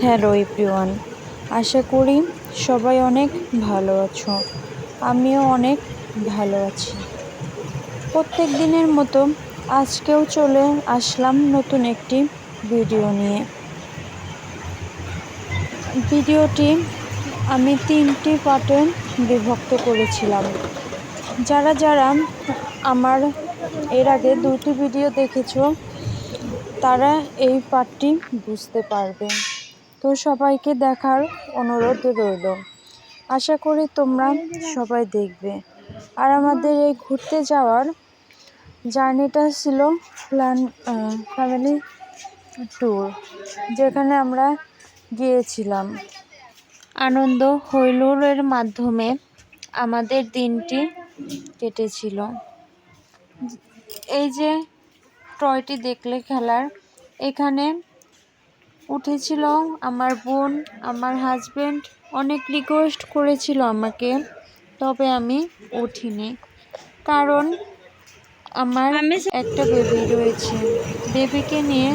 Hello everyone, আশা করি সবাই অনেক ভালো আছো। আমিও অনেক ভালো আছি। প্রত্যেক দিনের মতো আজকেও চলে আসলাম নতুন একটি ভিডিও নিয়ে। ভিডিওটি আমি 3টি পার্টে বিভক্ত করেছিলাম। যারা যারা আমার এর আগে 2টি ভিডিও দেখেছো তারা এই পার্টটি বুঝতে পারবে। তো সবাইকে দেখার অনুরোধ রইল। আশা করি তোমরা সবাই দেখবে। আর আমাদের এই ঘুরতে যাওয়ার জার্নিটা ছিল ফ্যামিলি ট্যুর, যেখানে আমরা গিয়েছিলাম। আনন্দ হৈহুল্লোড়ের মাধ্যমে আমাদের দিনটি কেটেছিল। এই যে টয়টি দেখলে খেলার, এখানে উঠেছিল আমার বোন, আমার হাজবেন্ড অনেক রিকোয়েস্ট করেছিল আমাকে, তবে আমি উঠিনি। কারণ আমার একটা বেবি রয়েছে। বেবিকে নিয়ে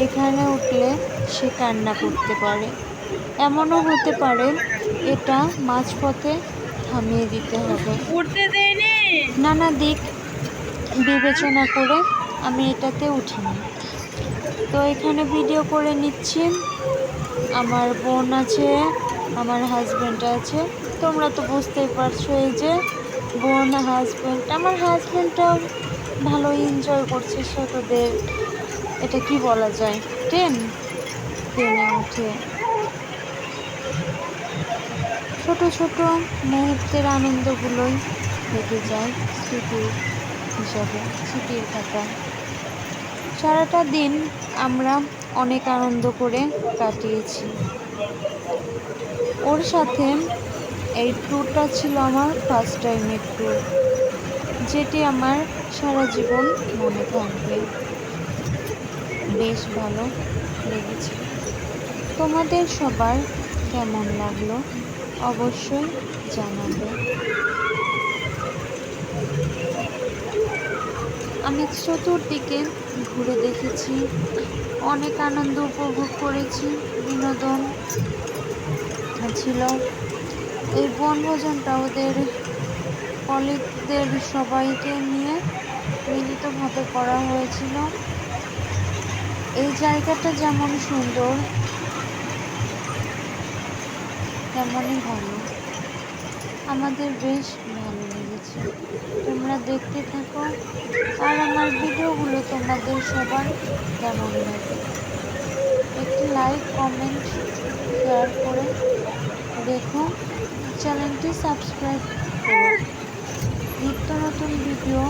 এখানে উঠলে সে কান্না করতে পারে। এমনও হতে পারে এটা মাঝপথে থামিয়ে দিতে হবে। নানা দিক বিবেচনা করে আমি এটাতে উঠিনি। তো এখানে ভিডিও করে নিচ্ছি। আমার বোন আছে, আমার হাজব্যান্ড আছে। তোমরা তো বুঝতেই পারছো, এই যে বোন, হাজব্যান্ড। আমার হাজব্যান্ডটাও ভালো এনজয় করছে ছোটদের, এটা কি বলা যায়, ট্রেনে উঠে ছোট ছোট মুহূর্তের আনন্দগুলোই থেকে যায় স্মৃতির হিসাবে, স্মৃতির খাতা। সারাটা দিন আমরা অনেক আনন্দ করে কাটিয়েছি ওর সাথে। এই ট্যুরটা ছিল আমার ফার্স্ট টাইমের ট্যুর, যেটি আমার সারা জীবন মনে থাকবে। বেশ ভালো লেগেছিল। তোমাদের সবার কেমন লাগলো অবশ্যই জানাবে। আমি চতুর্দিকে ঘুরে দেখেছি, অনেক আনন্দ উপভোগ করেছি, বিনোদন ছিল। এই বনভোজনটা ওদের কলিগদের সবাইকে নিয়ে মিলিতভাবে করা হয়েছিল। এই জায়গাটা যেমন সুন্দর তেমনই ভালো, আমাদের বেশ ভালো লেগেছে। তোমরা দেখতে থাকো, আর আমার ভিডিওগুলো তোমাদের সবার কেমন লাগে একটি লাইক, কমেন্ট, শেয়ার করে দেখো। চ্যানেলটি সাবস্ক্রাইব করো। নিত্য নতুন ভিডিও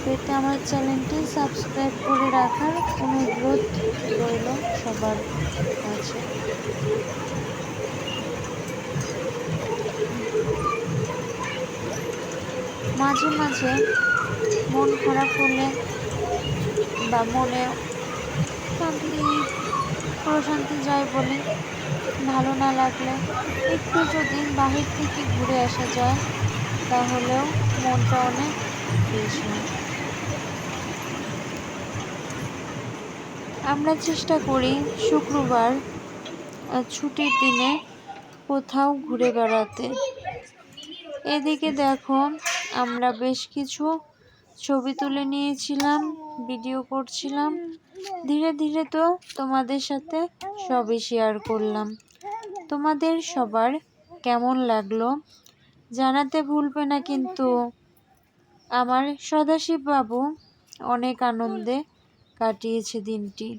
পেতে আমার চ্যানেলটি সাবস্ক্রাইব করে রাখার অনুরোধ রইল সবার কাছে। মাঝে মাঝে মন খারাপ হলে বা মনে প্রশান্তি যায় বলে, ভালো না লাগলে একটু যদি বাহির থেকে ঘুরে আসা যায় তাহলেও মনটা অনেক ফ্রেশ হয়। আমরা চেষ্টা করি শুক্রবার ছুটির দিনে কোথাও ঘুরে বেড়াতে। এদিকে দেখো, আমরা বেশ কিছু ছবি তুলে নিয়েছিলাম, ভিডিও করছিলাম। ধীরে ধীরে তো তোমাদের সাথে সবই শেয়ার করলাম। তোমাদের সবার কেমন লাগলো জানাতে ভুলবে না কিন্তু। আমার সদাশিব বাবু অনেক আনন্দে কাটিয়েছে দিনটি।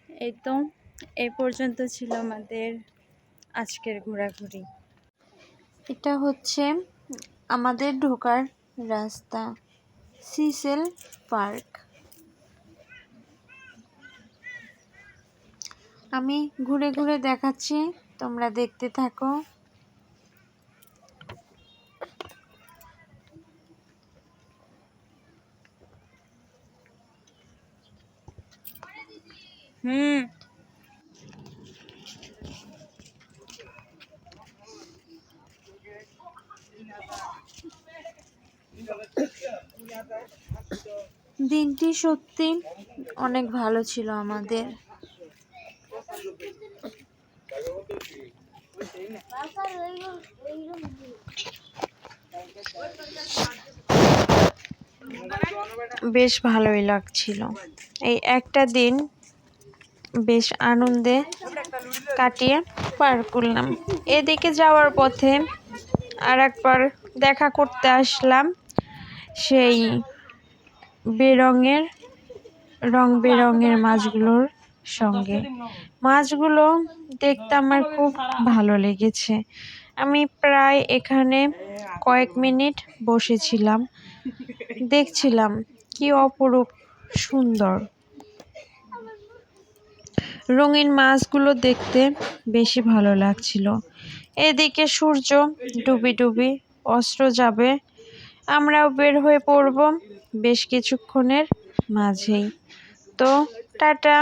এই তো এই পর্যন্ত ছিল আমাদের আজকের ঘোরাঘুরি। এটা হচ্ছে আমাদের ঢোকার রাস্তা, সিসেল পার্ক। আমি ঘুরে ঘুরে দেখাচ্ছি, তোমরা দেখতে থাকো। দিনটি সত্যি অনেক ভালো ছিল আমাদের। বেশ ভালোই লাগছিল। এই একটা দিন বেশ আনন্দে কাটিয়ে পার করলাম। এদিকে যাওয়ার পথে আর একবার দেখা করতে আসলাম সেই রং বেরঙের মাছগুলোর সঙ্গে। মাছগুলো দেখতে আমার খুব ভালো লেগেছে। আমি প্রায় এখানে কয়েক মিনিট বসেছিলাম, দেখছিলাম কি অপরূপ সুন্দর। রঙিন মাছগুলো দেখতে বেশি ভালো লাগছিল। এদিকে সূর্য ডুবি ডুবি অস্ত যাবে, আমরাও বের হয়ে পড়ব বেশ কিছুক্ষণের মাঝেই। তো টাটা।